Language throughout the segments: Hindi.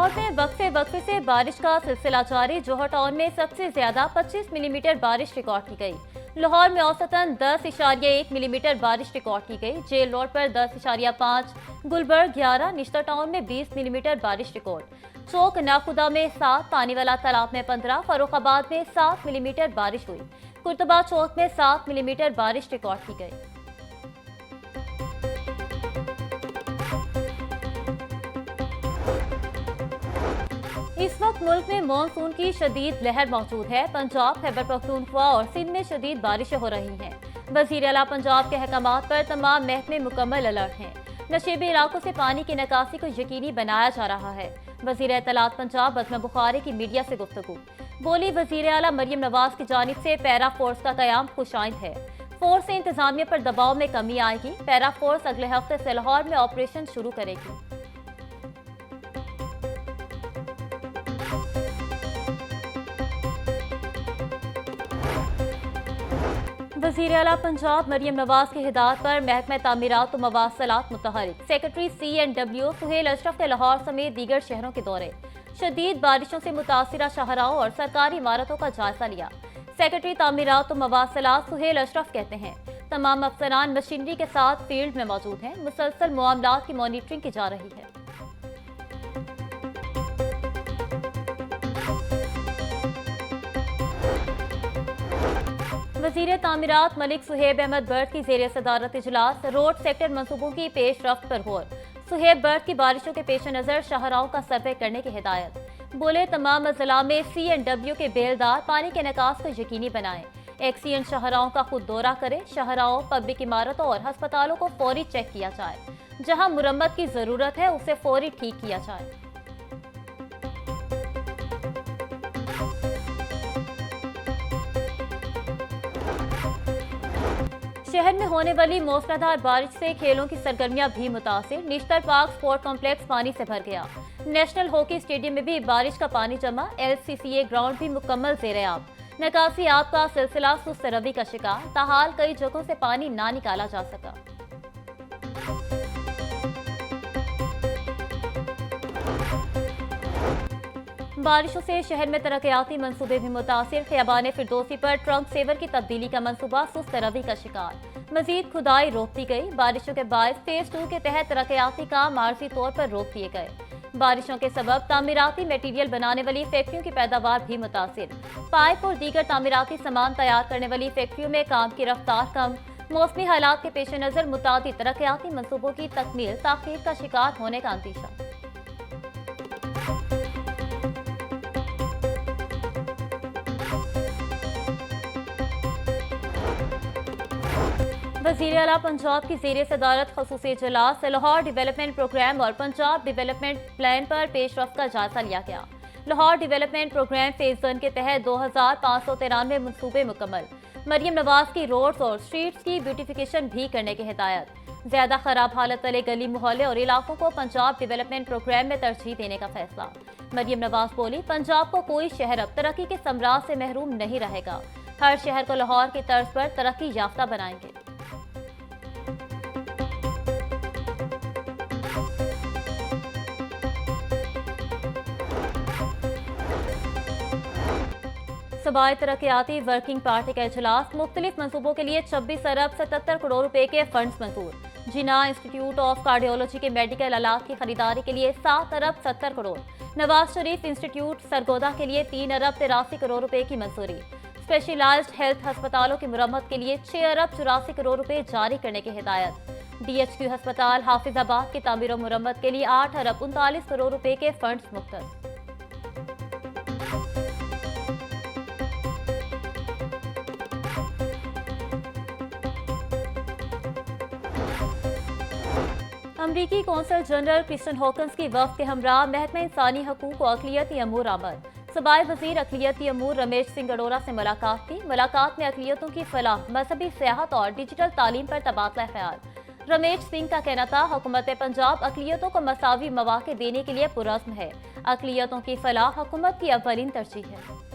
लाहौर में वक्फे वक्फे से बारिश का सिलसिला जारी। जोहर टाउन में सबसे ज्यादा 25 मिलीमीटर बारिश रिकॉर्ड की गई। लाहौर में औसतन 10.1 मिलीमीटर बारिश रिकॉर्ड की गई। जेल रोड पर 10.5, गुलबर्ग 11, निश्तर टाउन में 20 मिलीमीटर बारिश रिकॉर्ड। चौक नाखुदा में 7, पानीवाला तालाब में 15, फर्रुखाबाद में 7 मिलीमीटर बारिश हुई। कुर्तबा चौक में 7 मिलीमीटर बारिश रिकॉर्ड की गई। इस वक्त मुल्क में मानसून की शदीद लहर मौजूद है। पंजाब, खैबर पख्तूनख्वा और सिंध में शदीद बारिशें हो रही हैं। वज़ीर आला पंजाब के अहकामात पर तमाम महकमे मुकम्मल अलर्ट हैं। नशेबी इलाकों से पानी की निकासी को यकीनी बनाया जा रहा है। वज़ीर इत्तलात पंजाब बज़मा बुखारी की मीडिया से गुफ्तगू बोली। वज़ीर आला मरियम नवाज की जानिब से पैरा फोर्स का क़याम खुशाइंद है। फोर्स से इंतजामिया पर दबाव में कमी आएगी। पैरा फोर्स अगले हफ्ते से लाहौर में ऑपरेशन शुरू करेगी। वज़ीर आला पंजाब मरियम नवाज की हिदायत पर महकमा तामीरात और मवासलात मुतहरिक सेक्रेटरी CNW सुहेल अशरफ के लाहौर समेत दीगर शहरों के दौरे शदीद बारिशों से मुतासिरा शाहराओं और सरकारी इमारतों का जायजा लिया। सेक्रेटरी तामीरात और मवासलात सुहेल अशरफ कहते हैं तमाम अफसरान मशीनरी के साथ फील्ड में मौजूद हैं। मुसलसल मामलात की मॉनिटरिंग की जा रही है। वज़ीर तामीरात मलिक सुहेब अहमद बर्द की ज़ेर सदारत इजलास रोड सेक्टर मनसूबों की पेश रफ्त पर गौर। सुहेब बर्द की बारिशों के पेश नज़र शाहराओं का सर्वे करने की हिदायत। बोले तमाम अजला में CNW के बेलदार पानी के निकास को यकीनी बनाएं। एक्सीएन शाहराओं का खुद दौरा करें। शाहराओं, पब्लिक इमारतों और हस्पतालों को फौरी चेक किया जाए। जहां मुरम्मत की ज़रूरत है उसे फौरी ठीक किया जाए। शहर में होने वाली मूसलाधार बारिश से खेलों की सरगर्मियां भी मुतासिर। निश्तर पार्क स्पोर्ट कॉम्प्लेक्स पानी से भर गया। नेशनल हॉकी स्टेडियम में भी बारिश का पानी जमा। LCCA ग्राउंड भी मुकम्मल ज़ेर-ए-आब। निकासी आब का सिलसिला सुस्त रवि का शिकार। ताहाल कई जगहों से पानी ना निकाला जा सका। बारिशों से शहर में तरक्याती मंसूबे भी मुतासिर। खियाबान फिरदौसी पर ट्रंक सेवर की तब्दीली का मंसूबा सुस्त रवि का शिकार। मजीद खुदाई रोक दी गई। बारिशों के बायस फेज 2 के तहत तरक्याती काम आर्जी तौर पर रोक दिए गए। बारिशों के सबब तामीराती मटीरियल बनाने वाली फैक्ट्रियों की पैदावार भी मुतासिर। पाइप और दीगर तामीराती सामान तैयार करने वाली फैक्ट्रियों में काम की रफ्तार कम। मौसमी हालात के पेश नज़र मुतादिद तरक्याती मंसूबों की तकमील ताख़ीर का शिकार होने का अंदेशा। वज़ीर आला पंजाब की ज़ेर सदारत ख़ुसूसी इजलास लाहौर डेवलपमेंट प्रोग्राम और पंजाब डेवलपमेंट प्लान पर पेशरफ्त का जायजा लिया गया। लाहौर डेवलपमेंट प्रोग्राम फेज 1 के तहत 2593 मनसूबे मुकम्मल। मरियम नवाज की रोड्स और स्ट्रीट्स की ब्यूटिफिकेशन भी करने की हिदायत। ज्यादा खराब हालत वाले गली मोहल्ले और इलाकों को पंजाब डेवलपमेंट प्रोग्राम में तरजीह देने का फैसला। मरियम नवाज बोली पंजाब को कोई शहर अब तरक्की के समराज से महरूम नहीं रहेगा। हर शहर को लाहौर की तर्ज पर तरक्की याफ्ता बनाएंगे। सूबाई तरक्याती वर्किंग पार्टी का इजलास। मुख्तलिफ मनसूबों के लिए 26 अरब 77 करोड़ रुपए के फंड्स मंजूर। जिना इंस्टीट्यूट ऑफ कार्डियोलॉजी के मेडिकल आलात की खरीदारी के लिए 7 अरब 70 करोड़। नवाज शरीफ इंस्टीट्यूट सरगोदा के लिए 3 अरब 83 करोड़ रुपए की मंजूरी। स्पेशलाइज्ड हेल्थ अस्पतालों की मुरम्मत के लिए 6 अरब 84 करोड़ रुपए जारी करने की हिदायत। DHQ अस्पताल हाफिजाबाद की तामीर और मुरम्मत के लिए 8 अरब 39 करोड़ रुपए के फंड्स मुख्तस। अमरीकी कौंसल जनरल क्रिस्टन हॉकन्स की वफ़द के हमरा महकमा इंसानी हकूक़ और अक़लियती अमूर आमद। सूबाई वज़ीर अक़लियती अमूर रमेश सिंह अरोड़ा से मुलाकात की। मुलाकात में अक़लियतों की फलाह, मजहबी सियाहत और डिजिटल तालीम पर तबादला ख्याल। रमेश सिंह का कहना था हुकूमत पंजाब अक़लियतों को मसावी मौक़े देने के लिए पुरज़्म है। अक़लियतों की फलाह हुकूमत की अव्वलीन तरजीह है।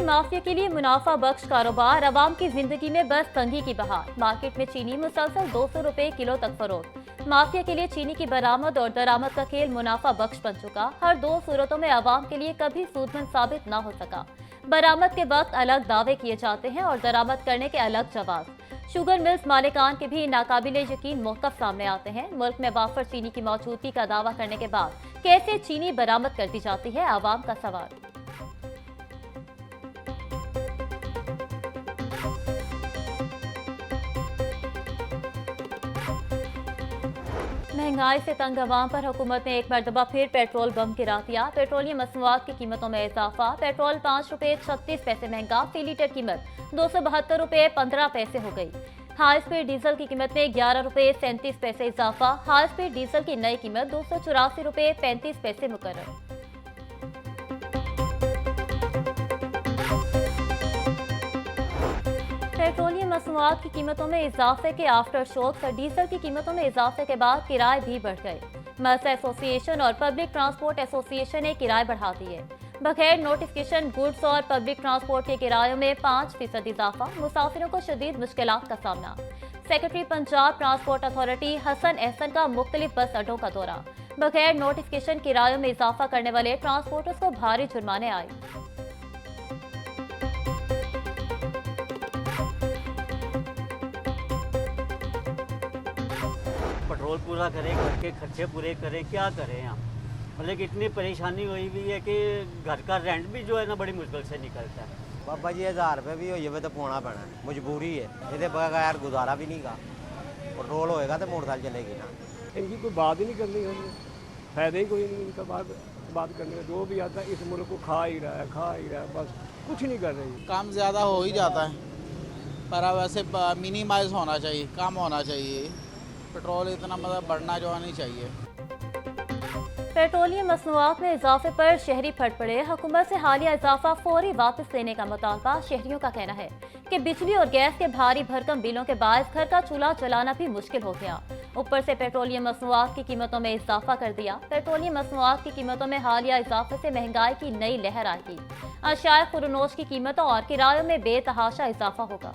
माफिया के लिए मुनाफा बख्श कारोबार, अवाम की जिंदगी में बस तंगी की बहार। मार्केट में चीनी मुसलसल 200 रुपए किलो तक फरोख्त। माफिया के लिए चीनी की बरामद और दरामद का खेल मुनाफा बख्श बन चुका। हर दो सूरतों में अवाम के लिए कभी सूदमंद साबित न हो सका। बरामद के वक्त अलग दावे किए जाते हैं और दरामद करने के अलग जवाब। शुगर मिल्स मालिकान के भी नाकाबिले यकीन मौक़िफ़ सामने आते हैं। मुल्क में वाफर चीनी की मौजूदगी का दावा करने के बाद कैसे चीनी बरामद कर दी जाती है, आवाम का सवाल। महंगाई से तंग अवाम पर हुकूमत ने एक मरतबा फिर पेट्रोल बम गिरा दिया। पेट्रोलियम मसनूआत की कीमतों में इजाफा। पेट्रोल 5 रुपये 36 पैसे महंगा, फी लीटर कीमत 272 रुपये 15 पैसे हो गई। हाई स्पीड डीजल की कीमत में 11 रुपये 37 पैसे इजाफा। हाई स्पीड डीजल की नई कीमत 284 रुपये 35 पैसे मुकर्रर। पेट्रोलियम मसनूआत की कीमतों में इजाफे के आफ्टर शॉक और डीजल की कीमतों में इजाफे के बाद किराए भी बढ़ गए। मर्सा एसोसिएशन और पब्लिक ट्रांसपोर्ट एसोसिएशन ने किराए बढ़ा दिए। बगैर नोटिफिकेशन गुड्स और पब्लिक ट्रांसपोर्ट के किरायों में 5% इजाफा। मुसाफिरों को शदीद मुश्किलात का सामना। Secretary Punjab transport authority Hasan Ehsan का मुख्तलिफ बस अड्डों का दौरा। बगैर नोटिफिकेशन किरायों में इजाफा करने वाले ट्रांसपोर्टर्स को भारी जुर्माने आए। पेट्रोल पूरा करें, घर के खर्चे पूरे करें, क्या करें हम। मतलब कि इतनी परेशानी हुई हुई है कि घर का रेंट भी जो है ना बड़ी मुश्किल से निकलता है। बाबा जी 1000 रुपये भी होइए तो पाना पैना है, मजबूरी है। ये बगैर गुजारा भी नहीं गा। पेट्रोल होएगा तो मोटरसाइकिल चलेगी ना। इनकी कोई बात ही नहीं करनी है, फायदा ही कोई नहीं इनका बात करने का। जो भी आता है इस मुल्क को खा ही रहा है, बस कुछ नहीं कर रही। काम ज़्यादा हो ही जाता है, पर वैसे मिनिमाइज होना चाहिए, कम होना चाहिए। पेट्रोल इतना मतलब बढ़ना जो नहीं चाहिए। पेट्रोलियम मसनूआत में इजाफे पर शहरी फट पड़े। हुकूमत से हालिया इजाफा फौरी वापस लेने का मुतालबा। शहरियों का कहना है कि बिजली और गैस के भारी भरकम बिलों के बायस घर का चूल्हा जलाना भी मुश्किल हो गया। ऊपर से पेट्रोलियम मसनूआत की कीमतों में इजाफा कर दिया। पेट्रोलियम मसनूआत की कीमतों में हालिया इजाफे से महंगाई की नई लहर आएगी। अशाए खुरनोश की कीमतों और किरायों में बेतहाशा इजाफा होगा।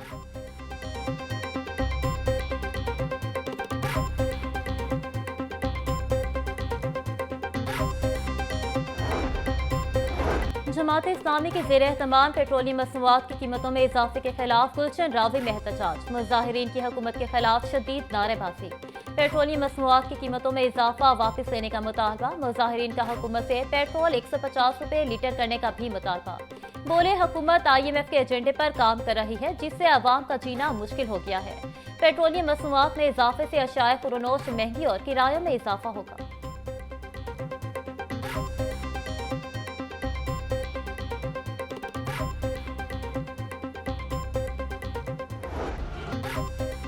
जमात इस्लामी के ज़ेर एहतमाम पेट्रोलियम मसनूआत की कीमतों में इजाफे के खिलाफ गुलशन रावी में एहतजाज। मुजाहिरीन की हुकूमत के खिलाफ शदीद नारेबाजी। पेट्रोलियम मसनूआत की कीमतों में इजाफा वापस लेने का मुतालबा। मुजाहिरीन का हुकूमत से पेट्रोल 150 रुपये लीटर करने का भी मुतालबा। बोले हुकूमत IMF के एजेंडे पर काम कर रही है, जिससे अवाम का जीना मुश्किल हो गया है। पेट्रोलियम मसनूआत में इजाफे से अशाए खुरनोश महंगी और किरायों में इजाफा होगा।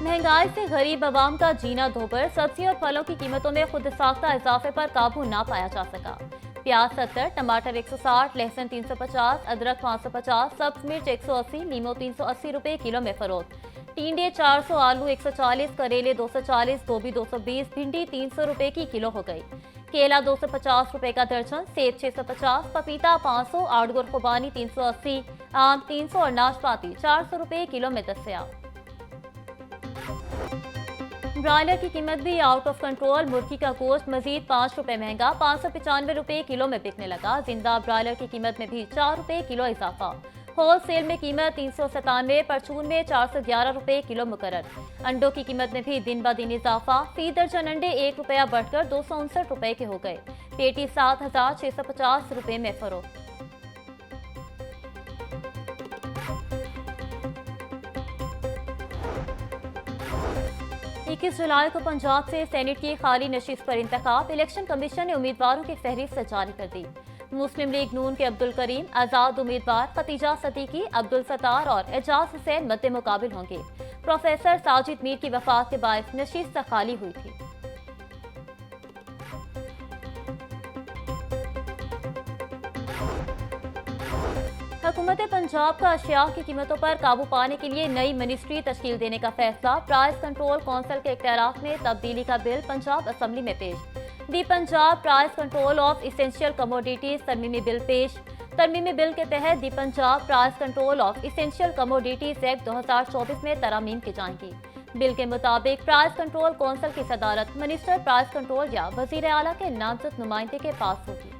महंगाई से गरीब आवाम का जीना दोबर। सब्जियों और फलों की कीमतों में खुद साख्ता इजाफे पर काबू ना पाया जा सका। प्याज 70, टमाटर 160, लहसुन 350, अदरक 550, सब्ज मिर्च 180, लीमो 380 रुपये किलो में फरोख्त। टिंडे 400, आलू 140, करेले 240, गोभी 220, भिंडी 300 रुपये की किलो हो गई। केला 250 रुपये का दर्जन, सेब 650, पपीता 500, आड़गुर खुबानी 380, आम 300 और नाशपाती 400 रुपये किलो में दस्तयाब। ब्रायलर की कीमत भी आउट ऑफ कंट्रोल। मुर्गी का गोश्त मजीद 5 रुपये महंगा, 595 रुपये किलो में बिकने लगा। जिंदा ब्रायलर की कीमत में भी 4 रुपये किलो इजाफा। होल सेल में कीमत 397, परचून में 411 रुपये किलो मुकर्रर। अंडों की कीमत में भी दिन ब दिन इजाफा। फी दर्जन अंडे 1 रुपया बढ़कर 259 रुपये के हो गए। पेटी 7650 रुपये में फरोख्त। 21 जुलाई को पंजाब से सेनेट की खाली नशिस्त पर इंतखाब। इलेक्शन कमीशन ने उम्मीदवारों की फहरिस्त जारी कर दी। मुस्लिम लीग नून के अब्दुल करीम आज़ाद उम्मीदवार, खतीजा सदीकी, अब्दुल सत्तार और एजाज हुसैन मद्दे मुकाबिल होंगे। प्रोफेसर साजिद मीर की वफात के बायस नशिस्त खाली हुई थी। हुकूमत पंजाब का अशिया की कीमतों पर काबू पाने के लिए नई मिनिस्ट्री तश्कील देने का फैसला। प्राइस कंट्रोल कौंसिल के इख्तियारात में तब्दीली का बिल पंजाब असम्बली में पेश। The Punjab price control of essential commodities तरमीमी बिल पेश। तरमीमी बिल के तहत the Punjab price control of essential commodities act 2024 में तरमीम की जाएंगी। बिल के मुताबिक प्राइस कंट्रोल कौंसिल की सदारत मिनिस्टर प्राइस कंट्रोल या वजीर आला के नामजद नुमाइंदे के पास होगी।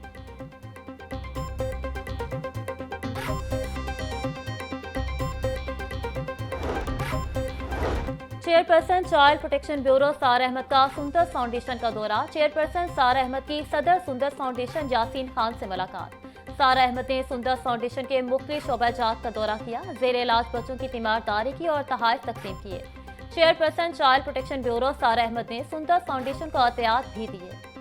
चेयरपर्सन चाइल्ड प्रोटेक्शन ब्यूरो सारा अहमद का सुंदर फाउंडेशन का दौरा। चेयरपर्सन सारा अहमद की सदर सुंदर फाउंडेशन यासीन खान से मुलाकात। सारा अहमद ने सुंदर फाउंडेशन के मुख्तलिफ शोबाजात का दौरा किया, जेर इलाज बच्चों की तीमारदारी की और तहाइफ तकसीम किए। चेयरपर्सन चाइल्ड प्रोटेक्शन ब्यूरो सारा अहमद ने सुंदर फाउंडेशन को एहतियात भी दिए।